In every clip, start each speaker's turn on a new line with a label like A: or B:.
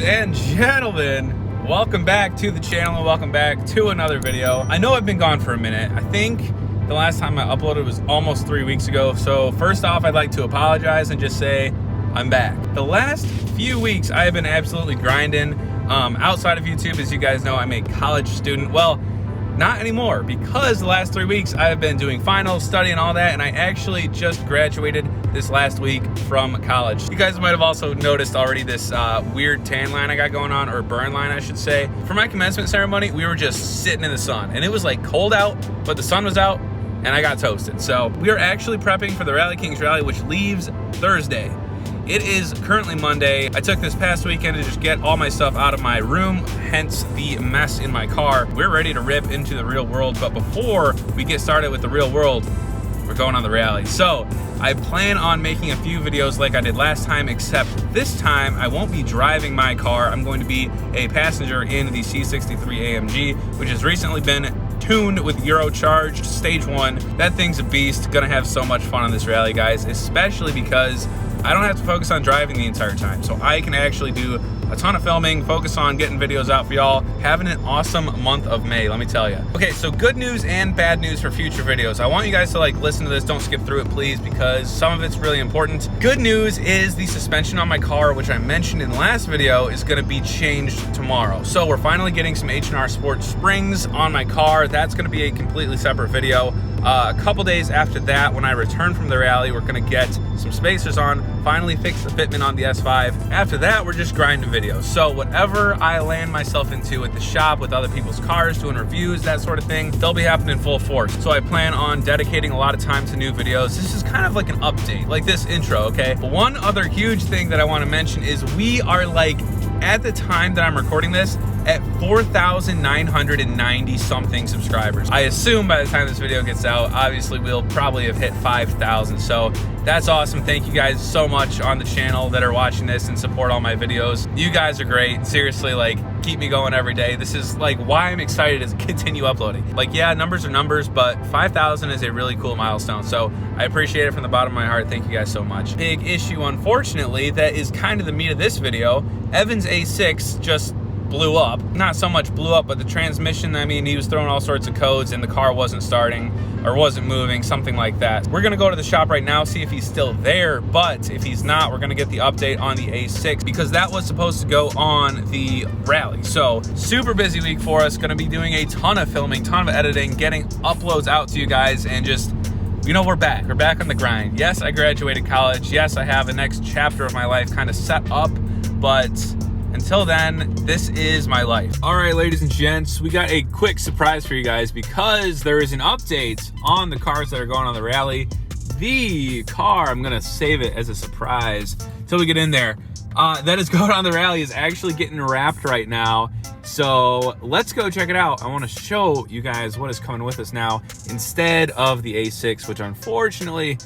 A: and gentlemen, welcome back to the channel and welcome back to another video. I know I've been gone for a minute. I think the last time I uploaded was almost 3 weeks ago. So first off, I'd like to apologize and just say I'm back. The last few weeks I have been absolutely grinding. Outside of YouTube, as you guys know, I'm a college student. Well, not anymore, because the last 3 weeks I have been doing finals, studying, all that, and I actually just graduated this last week from college. You guys might have also noticed already this weird tan line I got going on, or burn line I should say. For my commencement ceremony, we were just sitting in the sun, and it was like cold out, but the sun was out, and I got toasted. So we are actually prepping for the Rally Kings Rally, which leaves Thursday. It is currently Monday. I took this past weekend to just get all my stuff out of my room, hence the mess in my car. We're ready to rip into the real world, but before we get started with the real world, we're going on the rally. So I plan on making a few videos like I did last time, except this time I won't be driving my car. I'm going to be a passenger in the C63 AMG, which has recently been tuned with Eurocharged Stage 1. That thing's a beast. Gonna have so much fun on this rally, guys, especially because I don't have to focus on driving the entire time. So I can actually do a ton of filming, focus on getting videos out for y'all, having an awesome month of May, let me tell you. Okay, so good news and bad news for future videos. I want you guys to listen to this, don't skip through it please, because some of it's really important. Good news is the suspension on my car, which I mentioned in the last video, is gonna be changed tomorrow. So we're finally getting some H&R Sport springs on my car. That's gonna be a completely separate video. A couple days after that, when I return from the rally, we're gonna get some spacers on, finally fix the fitment on the S5. After that, we're just grinding videos. So whatever I land myself into at the shop with other people's cars, doing reviews, that sort of thing, they'll be happening full force. So I plan on dedicating a lot of time to new videos. This is kind of like an update, like this intro, okay? But one other huge thing that I wanna mention is we are at the time that I'm recording this, at 4,990 something subscribers. I assume by the time this video gets out, obviously we'll probably have hit 5,000. So that's awesome. Thank you guys so much on the channel that are watching this and support all my videos. You guys are great. Seriously, keep me going every day. This is why I'm excited to continue uploading. Yeah, numbers are numbers, but 5,000 is a really cool milestone. So I appreciate it from the bottom of my heart. Thank you guys so much. Big issue, unfortunately, that is kind of the meat of this video. Evan's A6 just blew up. Not so much blew up, but the transmission, I mean, he was throwing all sorts of codes and the car wasn't starting or wasn't moving, something like that. We're gonna go to the shop right now, see if he's still there, but if he's not, we're gonna get the update on the A6 because that was supposed to go on the rally. So super busy week for us. Gonna be doing a ton of filming, ton of editing, getting uploads out to you guys, and just, you know, we're back on the grind. Yes, I graduated college. Yes, I have the next chapter of my life kind of set up, but until then, this is my life. All right, ladies and gents, we got a quick surprise for you guys because there is an update on the cars that are going on the rally. The car, I'm gonna save it as a surprise until we get in there, that is going on the rally is actually getting wrapped right now. So let's go check it out. I wanna show you guys what is coming with us now instead of the A6, which unfortunately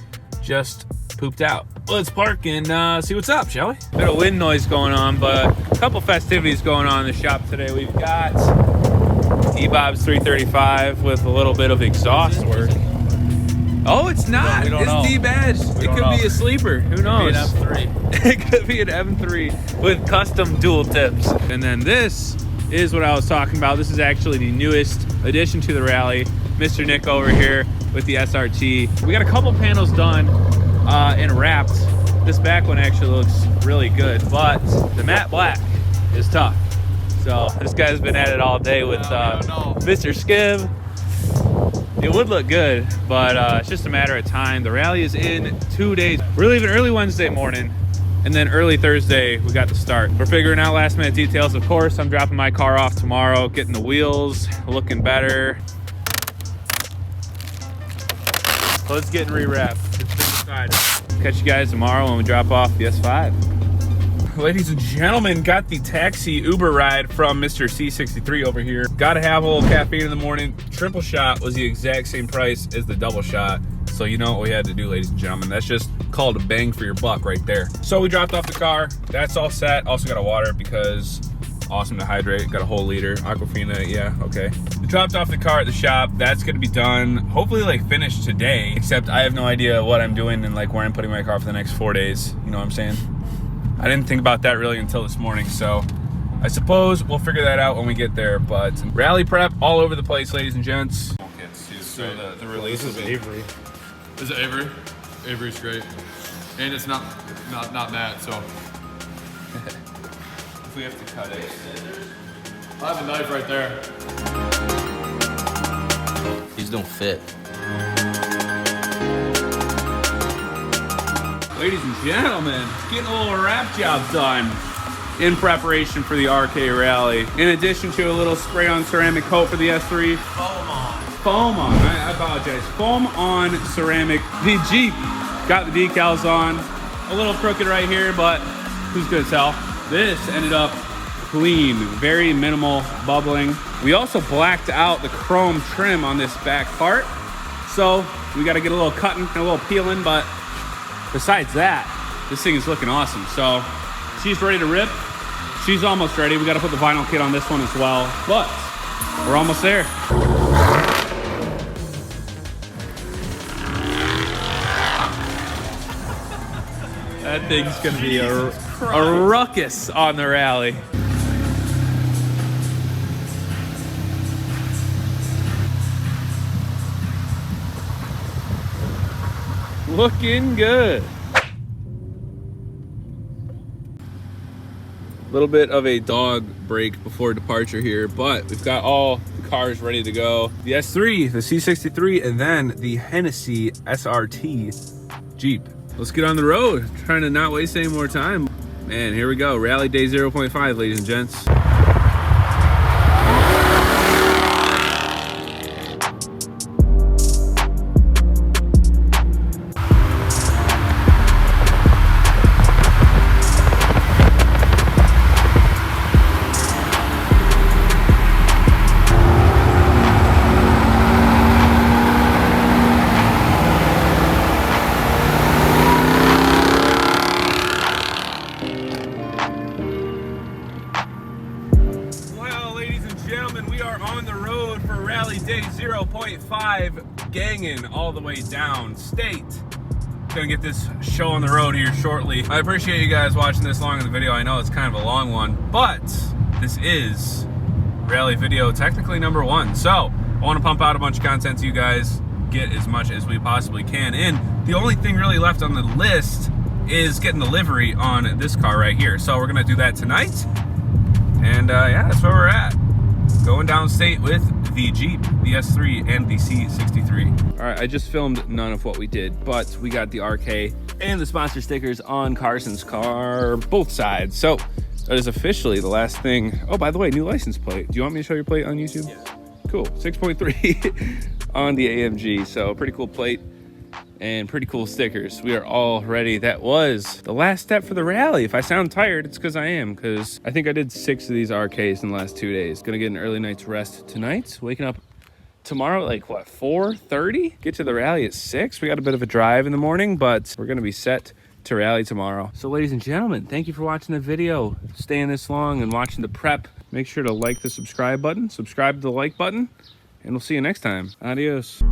A: just pooped out. Let's park and see what's up, shall we? Bit of wind noise going on, but a couple festivities going on in the shop today. We've got E-Bob's 335 with a little bit of exhaust work. Oh, it's not. We don't know. It's D-Badge. It could be a sleeper. Who knows? It could be an M3. It could be an M3 with custom dual tips. And then this is what I was talking about. This is actually the newest addition to the rally. Mr. Nick over here with the SRT. We got a couple panels done and wrapped. This back one actually looks really good, but the matte black is tough. So this guy's been at it all day with Mr. Skiv. It would look good, but it's just a matter of time. The rally is in 2 days. We're leaving early Wednesday morning, and then early Thursday we got to start. We're figuring out last minute details. Of course, I'm dropping my car off tomorrow, getting the wheels looking better. So it's getting rewrapped. Catch you guys tomorrow when we drop off the S5. Ladies and gentlemen, got the taxi Uber ride from Mr. C63 over here. Gotta have a little caffeine in the morning. Triple shot was the exact same price as the double shot. So you know what we had to do, ladies and gentlemen. That's just called a bang for your buck right there. So we dropped off the car. That's all set. Also got a water because awesome to hydrate. Got a whole liter. Aquafina, yeah, okay. We dropped off the car at the shop. That's gonna be done, hopefully finished today, except I have no idea what I'm doing and where I'm putting my car for the next 4 days. You know what I'm saying? I didn't think about that really until this morning, so I suppose we'll figure that out when we get there, but rally prep all over the place, ladies and gents. So the release
B: is Avery.
C: Is it Avery? Avery's great. And it's not matte, so.
A: If we have to cut it.
C: I have a knife right there.
D: These don't fit.
A: Ladies and gentlemen, getting a little wrap job done in preparation for the RK Rally. In addition to a little spray on ceramic coat for the S3. Foam on, I apologize. Foam on ceramic. The Jeep got the decals on. A little crooked right here, but who's gonna tell? This ended up clean, very minimal bubbling. We also blacked out the chrome trim on this back part. So we gotta get a little cutting, a little peeling, but besides that, this thing is looking awesome. So she's ready to rip. She's almost ready. We gotta put the vinyl kit on this one as well, but we're almost there. That thing's gonna be a ruckus on the rally. Looking good. A little bit of a dog break before departure here, but we've got all the cars ready to go. The S3, the C63, and then the Hennessy SRT Jeep. Let's get on the road, trying to not waste any more time. Man, here we go. Rally day 0.5, ladies and gents. Day 0.5, ganging all the way down state. Gonna get this show on the road here shortly. I appreciate you guys watching this long in the video. I know it's kind of a long one, but this is rally video technically number 1. So I want to pump out a bunch of content to you guys, get as much as we possibly can. And the only thing really left on the list is getting the livery on this car right here. So we're gonna do that tonight. And yeah, that's where we're at. Going downstate with the Jeep, the S3, and the C63. All right, I just filmed none of what we did, but we got the RK and the sponsor stickers on Carson's car, both sides. So that is officially the last thing. Oh, by the way, new license plate. Do you want me to show your plate on YouTube? Yeah. Cool, 6.3 on the AMG. So pretty cool plate and pretty cool stickers. We are all ready. That was the last step for the rally. If I sound tired, it's because I am, because I think I did 6 of these RKs in the last 2 days. Gonna get an early night's rest tonight. Waking up tomorrow at like, what, 4:30? Get to the rally at 6. We got a bit of a drive in the morning, but we're gonna be set to rally tomorrow. So ladies and gentlemen, thank you for watching the video, staying this long and watching the prep. Make sure to like the subscribe button, subscribe to the like button, and we'll see you next time. Adios.